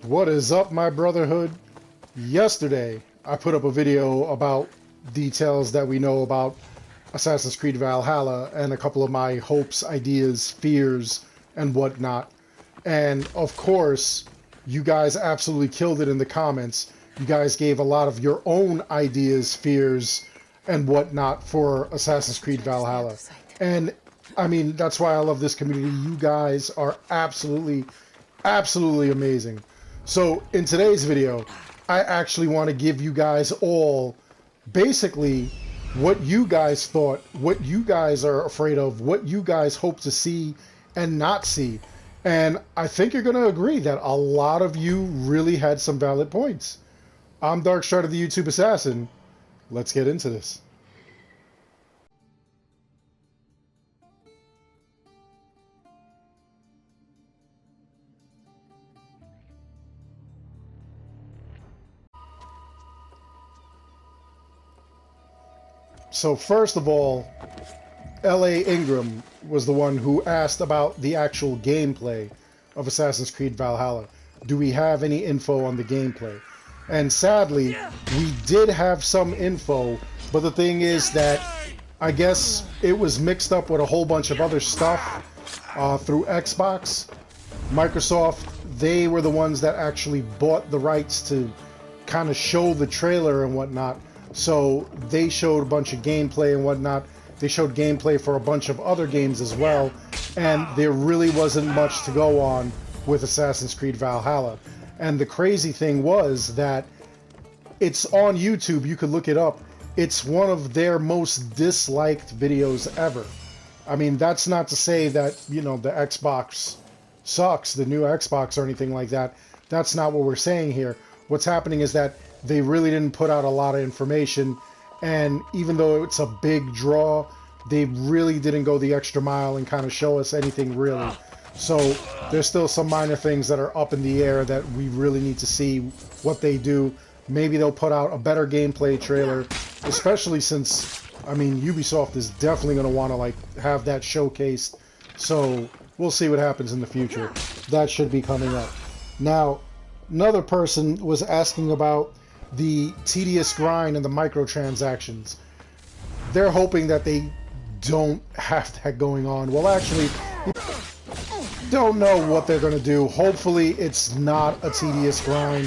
What is up, my brotherhood? Yesterday, I put up a video about details that we know about Assassin's Creed Valhalla and a couple of my hopes, ideas, fears, and whatnot. And of course, you guys absolutely killed it in the comments. You guys gave a lot of your own ideas, fears, and whatnot for Assassin's Creed Valhalla. And I mean, that's why I love this community. You guys are absolutely amazing. So in today's video, I actually want to give you guys all basically what you guys thought, what you guys are afraid of, what you guys hope to see and not see. And I think you're going to agree that a lot of you really had some valid points. I'm Darkstrider, the YouTube Assassin. Let's get into this. So first of all, L.A. Ingram was the one who asked about the actual gameplay of Assassin's Creed Valhalla. Do we have any info on the gameplay? And sadly, we did have some info, but the thing is that I guess it was mixed up with a whole bunch of other stuff through Xbox. Microsoft, they were the ones that actually bought the rights to kind of show the trailer and whatnot. So they showed a bunch of gameplay and whatnot. They showed gameplay for a bunch of other games as well. And there really wasn't much to go on with Assassin's Creed Valhalla. And the crazy thing was that it's on YouTube. You could look it up. It's one of their most disliked videos ever. I mean, that's not to say that, you know, the Xbox sucks, the new Xbox or anything like that. That's not what we're saying here. What's happening is that they really didn't put out a lot of information, and even though it's a big draw, they really didn't go the extra mile and kind of show us anything really. So there's still some minor things that are up in the air that we really need to see what they do. Maybe they'll put out a better gameplay trailer, especially since, I mean, Ubisoft is definitely going to want to like have that showcased. So we'll see what happens in the future. That should be coming up. Now, another person was asking about the tedious grind and the microtransactions. They're hoping that they don't have that going on. Well, actually, don't know what they're going to do. Hopefully, it's not a tedious grind.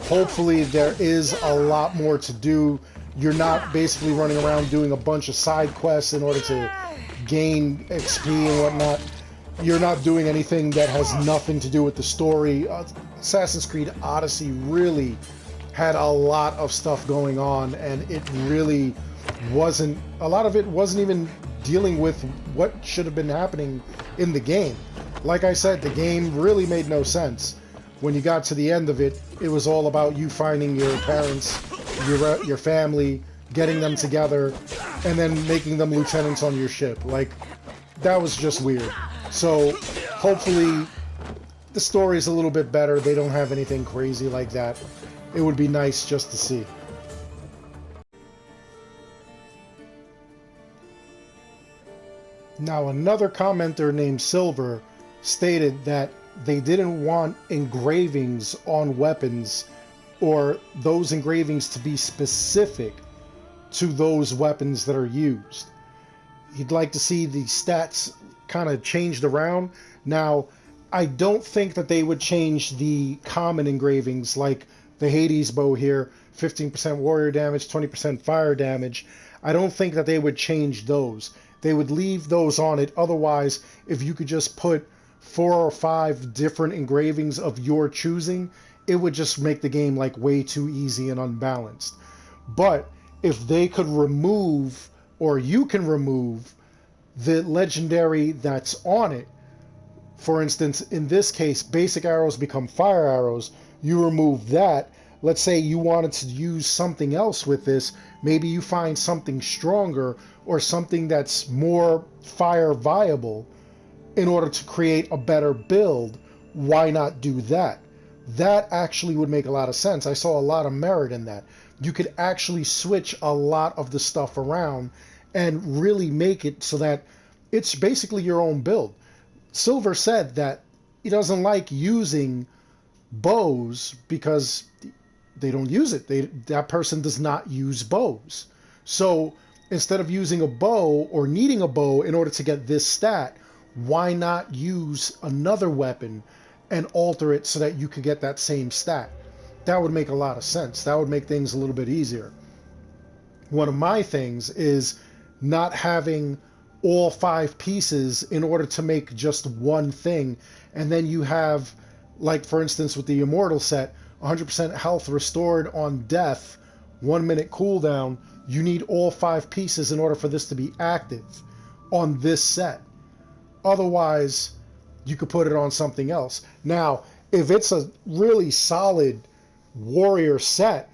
Hopefully, there is a lot more to do. You're not basically running around doing a bunch of side quests in order to gain XP and whatnot. You're not doing anything that has nothing to do with the story. Assassin's Creed Odyssey really had a lot of stuff going on, and it really wasn't, a lot of it wasn't even dealing with what should have been happening in the game. Like I said, the game really made no sense. When you got to the end of it, it was all about you finding your parents, your family, getting them together, and then making them lieutenants on your ship. Like, that was just weird. So hopefully the story is a little bit better. They don't have anything crazy like that. It would be nice just to see. Now, another commenter named Silver stated that they didn't want engravings on weapons, or those engravings to be specific to those weapons that are used. He'd like to see the stats kind of changed around. Now, I don't think that they would change the common engravings like the Hades bow here, 15% warrior damage, 20% fire damage. I don't think that they would change those. They would leave those on it. Otherwise, if you could just put 4 or 5 different engravings of your choosing, it would just make the game like way too easy and unbalanced. But if they could remove, or you can remove, the legendary that's on it, for instance, in this case, basic arrows become fire arrows. You remove that. Let's say you wanted to use something else with this. Maybe you find something stronger or something that's more fire viable in order to create a better build. Why not do that? That actually would make a lot of sense. I saw a lot of merit in that. You could actually switch a lot of the stuff around and really make it so that it's basically your own build. Silver said that he doesn't like using bows because they don't use it. That person does not use bows. So instead of using a bow or needing a bow in order to get this stat, why not use another weapon and alter it so that you could get that same stat? That would make a lot of sense. That would make things a little bit easier. One of my things is not having all 5 pieces in order to make just one thing. And then you have, like for instance with the Immortal set, 100% health restored on death, 1 minute cooldown. You need all 5 pieces in order for this to be active on this set. Otherwise, you could put it on something else. Now, if it's a really solid warrior set,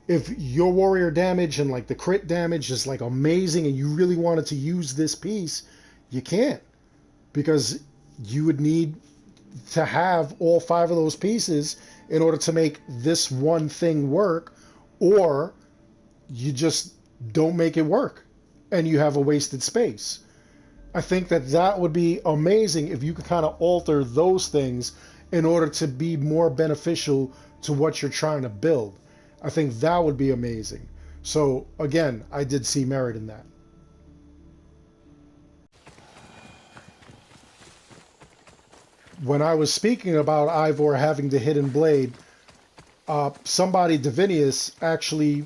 if your warrior damage and like the crit damage is like amazing and you really wanted to use this piece, you can't, because you would need to have all 5 of those pieces in order to make this one thing work, or you just don't make it work and you have a wasted space. I think that that would be amazing if you could kind of alter those things in order to be more beneficial to what you're trying to build. I think that would be amazing. So again, I did see merit in that. When I was speaking about Ivor having the hidden blade, somebody, Divinius, actually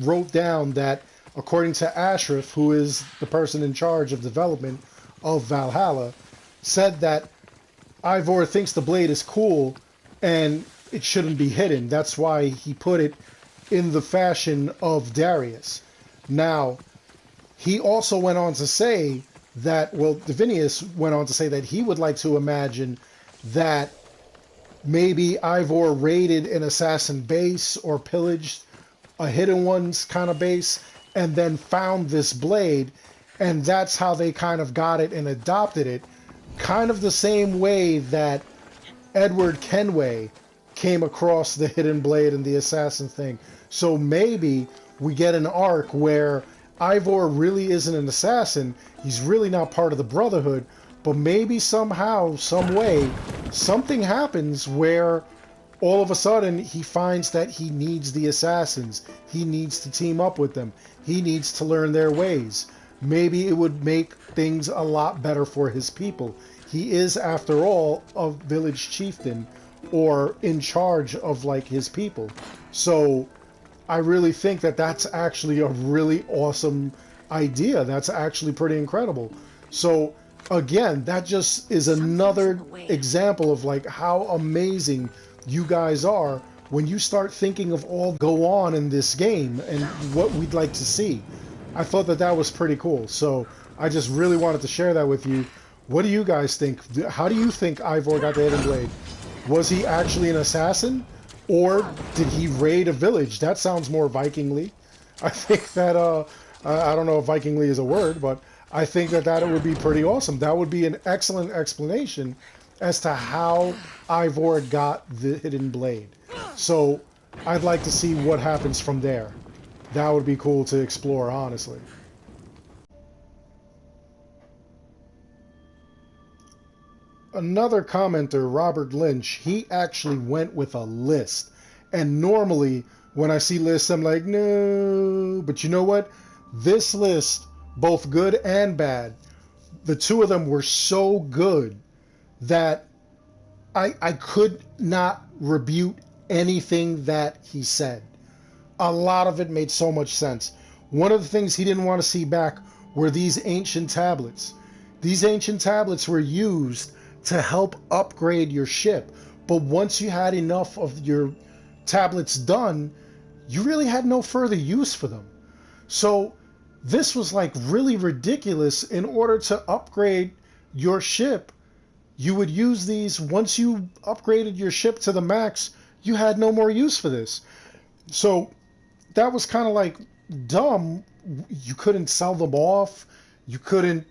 wrote down that according to Ashraf, who is the person in charge of development of Valhalla, said that Ivor thinks the blade is cool and it shouldn't be hidden. That's why he put it in the fashion of Darius. Now, he also went on to say that, well, Divinius went on to say that he would like to imagine that maybe Ivor raided an assassin base or pillaged a hidden one's kind of base and then found this blade, and that's how they kind of got it and adopted it, kind of the same way that Edward Kenway came across the hidden blade and the assassin thing. So maybe we get an arc where Ivor really isn't an assassin, he's really not part of the Brotherhood, but maybe somehow, some way, something happens where all of a sudden he finds that he needs the assassins, he needs to team up with them, he needs to learn their ways. Maybe it would make things a lot better for his people. He is, after all, a village chieftain, or in charge of like his people. So I really think that that's actually a really awesome idea. That's actually pretty incredible. So again, that just is another example of like how amazing you guys are when you start thinking of all go on in this game and what we'd like to see. I thought that that was pretty cool. So I just really wanted to share that with you. What do you guys think? How do you think Ivor got the hidden blade? Was he actually an assassin, or did he raid a village? That sounds more Vikingly. I think that, I don't know if Vikingly is a word, but I think that that would be pretty awesome. That would be an excellent explanation as to how Ivor got the hidden blade. So I'd like to see what happens from there. That would be cool to explore, honestly. Another commenter, Robert Lynch, he actually went with a list. And normally, when I see lists, I'm like, no. But you know what? This list, both good and bad, the two of them were so good that I could not rebuke anything that he said. A lot of it made so much sense. One of the things he didn't want to see back were these ancient tablets. These ancient tablets were used to help upgrade your ship. But once you had enough of your tablets done, you really had no further use for them. So this was like really ridiculous. In order to upgrade your ship, you would use these. Once you upgraded your ship to the max, you had no more use for this. So that was kind of like dumb. You couldn't sell them off. You couldn't,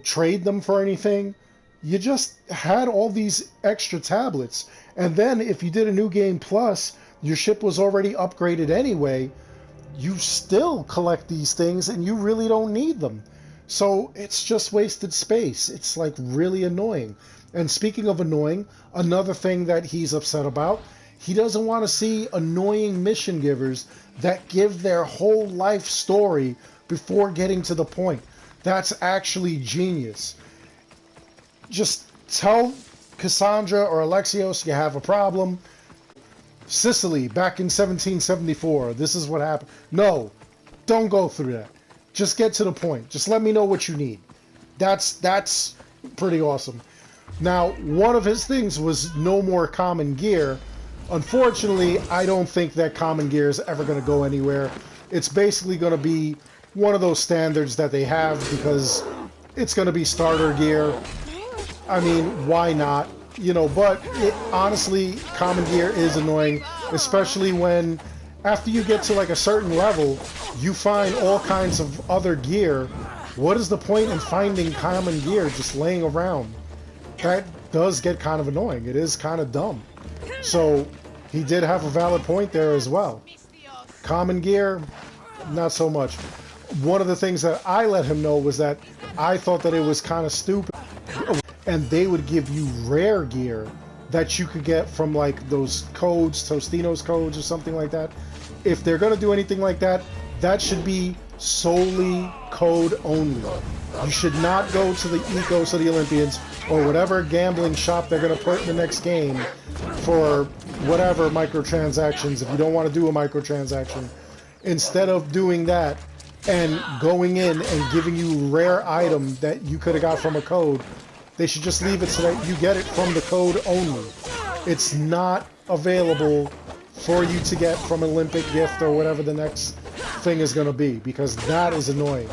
trade them for anything. You just had all these extra tablets. And then if you did a new game plus, your ship was already upgraded anyway, you still collect these things and you really don't need them. So it's just wasted space. It's like really annoying. And speaking of annoying, another thing that he's upset about, he doesn't want to see annoying mission givers that give their whole life story before getting to the point. That's actually genius. Just tell Cassandra or Alexios you have a problem. Sicily, back in 1774, this is what happened. No, don't go through that. Just get to the point. Just let me know what you need. That's pretty awesome. Now, one of his things was no more common gear. Unfortunately, I don't think that common gear is ever going to go anywhere. It's basically going to be one of those standards that they have because it's going to be starter gear. I mean, why not? You know, but honestly, common gear is annoying, especially when after you get to like a certain level, you find all kinds of other gear. What is the point in finding common gear just laying around? That does get kind of annoying. It is kind of dumb. So he did have a valid point there as well. Common gear, not so much. One of the things that I let him know was that I thought that it was kind of stupid. And they would give you rare gear that you could get from like those codes, Tostino's codes or something like that. If they're going to do anything like that, that should be solely code only. You should not go to the Ecos of the Olympians or whatever gambling shop they're going to put in the next game for whatever microtransactions if you don't want to do a microtransaction. Instead of doing that and going in and giving you rare item that you could have got from a code, they should just leave it so that you get it from the code only. It's not available for you to get from Olympic gift or whatever the next thing is going to be, because that is annoying.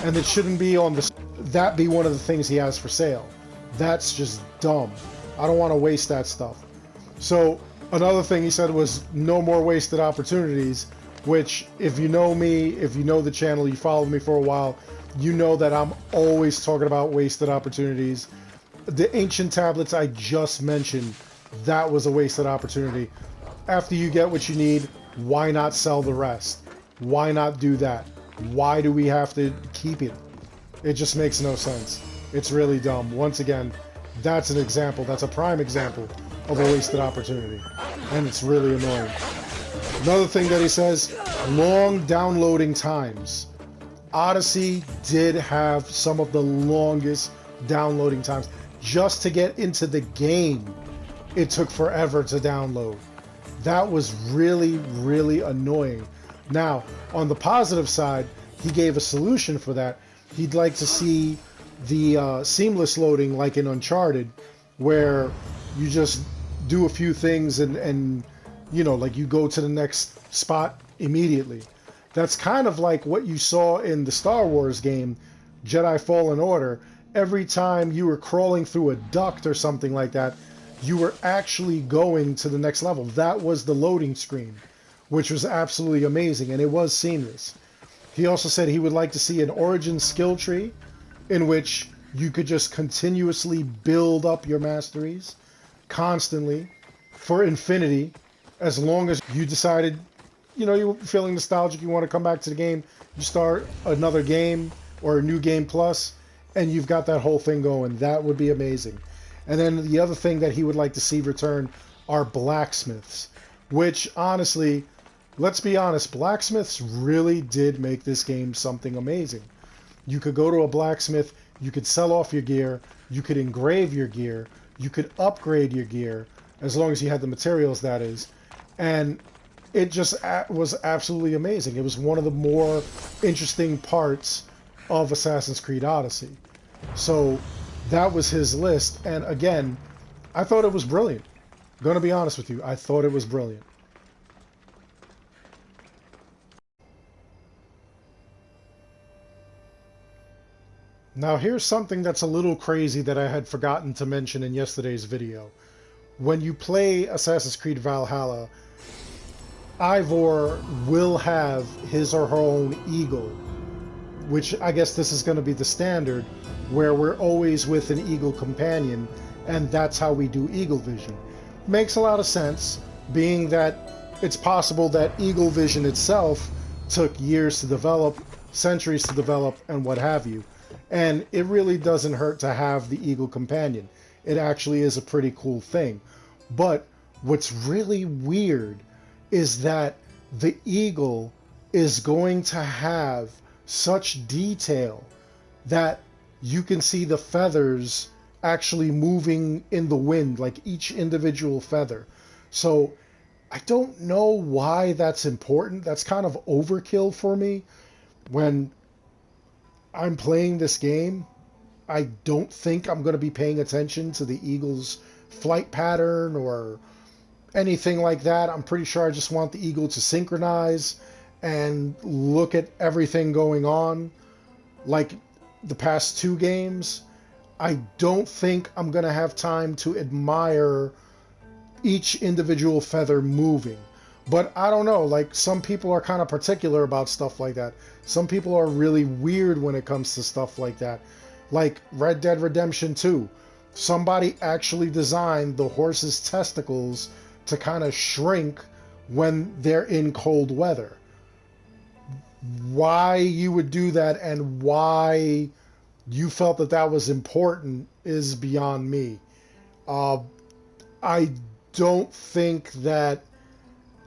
And it shouldn't be on the... That be one of the things he has for sale. That's just dumb. I don't want to waste that stuff. So another thing he said was no more wasted opportunities, which if you know me, if you know the channel, you followed me for a while, you know that I'm always talking about wasted opportunities. The ancient tablets I just mentioned, that was a wasted opportunity. After you get what you need, why not sell the rest? Why not do that? Why do we have to keep it? It just makes no sense. It's really dumb. Once again, that's an example, that's a prime example of a wasted opportunity. And it's really annoying. Another thing that he says, long downloading times. Odyssey did have some of the longest downloading times. Just to get into the game, it took forever to download. That was really, really annoying. Now, on the positive side, he gave a solution for that. He'd like to see the seamless loading like in Uncharted, where you just do a few things and you know, like you go to the next spot immediately. That's kind of like what you saw in the Star Wars game, Jedi Fallen Order. Every time you were crawling through a duct or something like that, you were actually going to the next level. That was the loading screen, which was absolutely amazing, and it was seamless. He also said he would like to see an origin skill tree in which you could just continuously build up your masteries constantly for infinity, as long as you decided, you know, you're feeling nostalgic, you want to come back to the game, you start another game or a new game plus, and you've got that whole thing going. That would be amazing. And then the other thing that he would like to see return are blacksmiths, which honestly, let's be honest, blacksmiths really did make this game something amazing. You could go to a blacksmith, you could sell off your gear, you could engrave your gear, you could upgrade your gear, as long as you had the materials, that is. And it just was absolutely amazing. It was one of the more interesting parts of Assassin's Creed Odyssey. So that was his list, and again, I thought it was brilliant. I'm gonna be honest with you, I thought it was brilliant. Now here's something that's a little crazy that I had forgotten to mention in yesterday's video. When you play Assassin's Creed Valhalla, Ivor will have his or her own eagle, which I guess this is going to be the standard, where we're always with an eagle companion, and that's how we do eagle vision. Makes a lot of sense, being that it's possible that eagle vision itself took years to develop, centuries to develop, and what have you. And it really doesn't hurt to have the eagle companion. It actually is a pretty cool thing. But what's really weird is that the eagle is going to have such detail that you can see the feathers actually moving in the wind, like each individual feather. So I don't know why that's important. That's kind of overkill for me. When I'm playing this game, I don't think I'm going to be paying attention to the eagle's flight pattern or anything like that. I'm pretty sure I just want the eagle to synchronize and look at everything going on like the past two games. I don't think I'm going to have time to admire each individual feather moving. But I don't know, like some people are kind of particular about stuff like that. Some people are really weird when it comes to stuff like that. Like Red Dead Redemption 2. Somebody actually designed the horse's testicles to kind of shrink when they're in cold weather. Why you would do that and why you felt that that was important is beyond me. I don't think that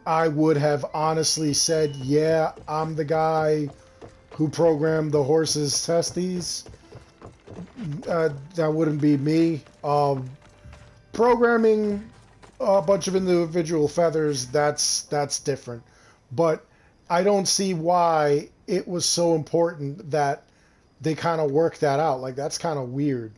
I would have honestly said, yeah, I'm the guy who programmed the horse's testes. That wouldn't be me. Programming a bunch of individual feathers, that's different. But I don't see why it was so important that they kind of worked that out. Like, that's kind of weird.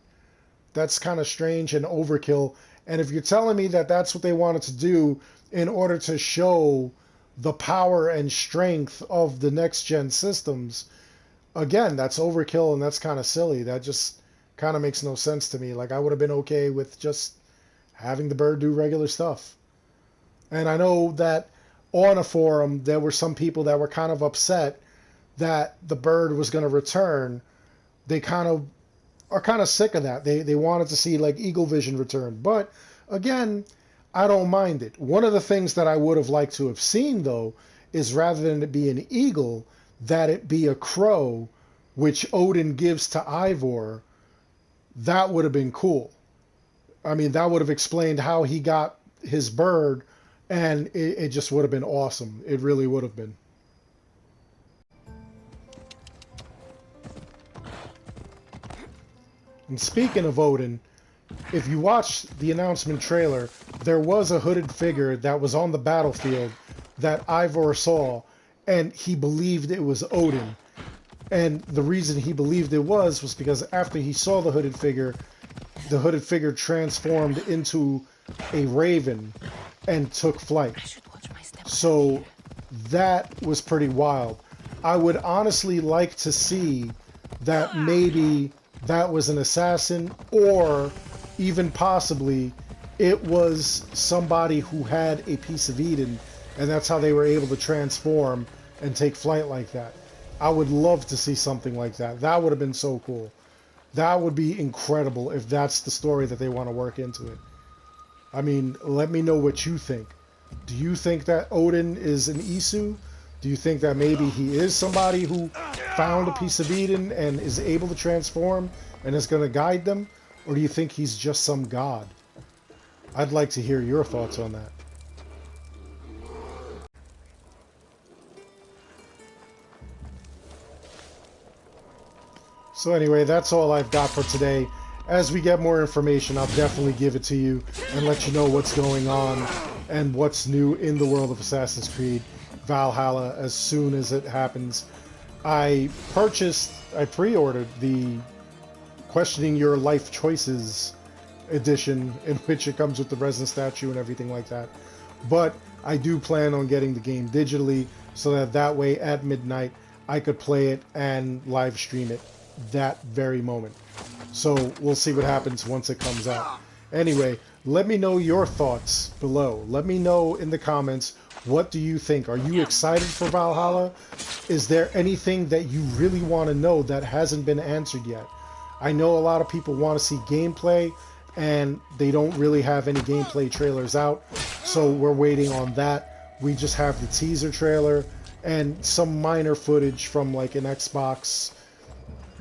That's kind of strange and overkill. And if you're telling me that that's what they wanted to do in order to show the power and strength of the next-gen systems, again, that's overkill and that's kind of silly. That just kind of makes no sense to me. Like, I would have been okay with just having the bird do regular stuff. And I know that on a forum, there were some people that were kind of upset that the bird was going to return. They kind of are kind of sick of that. They wanted to see like Eagle Vision return. But again, I don't mind it. One of the things that I would have liked to have seen, though, is rather than it be an eagle, that it be a crow, which Odin gives to Ivor. That would have been cool. I mean, that would have explained how he got his bird, and it just would have been awesome. It really would have been. And speaking of Odin, if you watch the announcement trailer, there was a hooded figure that was on the battlefield that Ivor saw, and he believed it was Odin. And the reason he believed it was because after he saw the hooded figure transformed into a raven and took flight. So that was pretty wild. I would honestly like to see that maybe that was an assassin, or even possibly it was somebody who had a piece of Eden, and that's how they were able to transform and take flight like that. I would love to see something like that. That would have been so cool. That would be incredible if that's the story that they want to work into it. I mean, let me know what you think. Do you think that Odin is an Isu? Do you think that maybe he is somebody who found a piece of Eden and is able to transform and is going to guide them? Or do you think he's just some god? I'd like to hear your thoughts on that. So anyway, that's all I've got for today. As we get more information, I'll definitely give it to you and let you know what's going on and what's new in the world of Assassin's Creed Valhalla as soon as it happens. I pre-ordered the Questioning Your Life Choices edition, in which it comes with the resin statue and everything like that. But I do plan on getting the game digitally so that way at midnight I could play it and live stream it that very moment. So we'll see what happens once it comes out. Anyway, let me know your thoughts below. Let me know in the comments, what do you think? Are you excited for Valhalla? Is there anything that you really want to know that hasn't been answered yet? I know a lot of people want to see gameplay, and they don't really have any gameplay trailers out, so we're waiting on that. We just have the teaser trailer and some minor footage from like an Xbox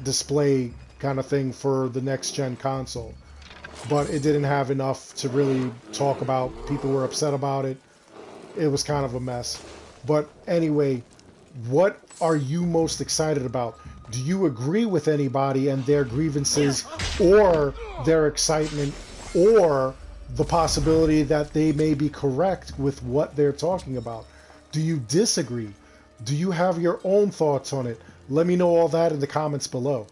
display kind of thing for the next gen console. But it didn't have enough to really talk about. People were upset about it. It was kind of a mess. But anyway, what are you most excited about? Do you agree with anybody and their grievances, or their excitement, or the possibility that they may be correct with what they're talking about? Do you disagree? Do you have your own thoughts on it? Let me know all that in the comments below.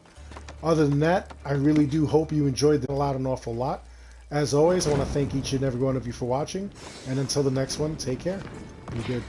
Other than that, I really do hope you enjoyed the an awful lot. As always, I want to thank each and every one of you for watching, and until the next one, take care. Be good.